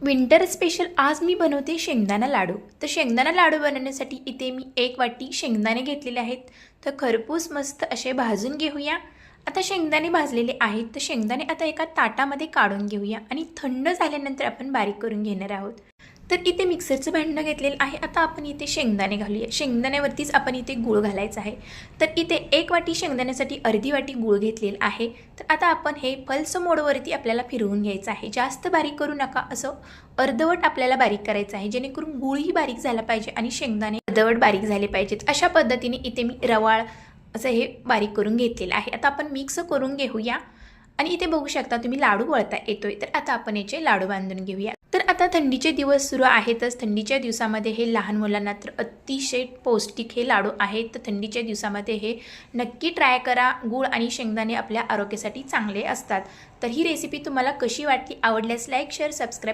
Winter special आज मी बनवते शेंगदाणा लाडू। तर शेंगदाणा लाडू बनवण्यासाठी इथे मी 1 वाटी शेंगदाणे घेतलेले आहेत। तर खरपूस मस्त असे भाजून घेऊया। आता शेंगदाणे भाजलेले आहेत तर शेंगदाणे आता एका ताटामध्ये काढून घेऊया आणि थंड झाल्यानंतर आपण बारीक करून घेणार आहोत। तर इथे मिक्सरचं भांडं घेतलेलं आहे। आता आपण इथे शेंगदाणे घालूया। शेंगदाण्यावरतीच आपण इथे गूळ घालायचा आहे। तर इथे 1 वाटी शेंगदाण्यासाठी अर्धी वाटी गूळ घेतलेला आहे। तर आता आपण हे पल्स मोडवरती आपल्याला फिरवून घ्यायचं आहे। जास्त बारीक करू नका, असं अर्धवट आपल्याला बारीक करायचं आहे, जेणेकरून गूळही बारीक झाला पाहिजे आणि शेंगदाणे अर्धवट बारीक झाले पाहिजेत। अशा पद्धतीने इथे मी रवाळ असं हे बारीक करून घेतलेलं आहे। आता आपण मिक्स करून घेऊया आणि इथे बघू शकता तुम्ही लाडू वळता येतोय। तर आता आपण याचे लाडू बांधून घेऊया। तर आता थंडीचे दिवस सुरू आहेतच। थंडीच्या दिवसामध्ये हे लहान मुलांना तर अतिशय पौष्टिक हे लाडू आहेत। तर थंडीच्या दिवसामध्ये हे नक्की ट्राय करा। गूळ आणि शेंगदाणे आपल्या आरोग्यासाठी चांगले असतात। तर ही रेसिपी तुम्हाला कशी वाटली, आवडल्यास लाईक शेअर सबस्क्राईब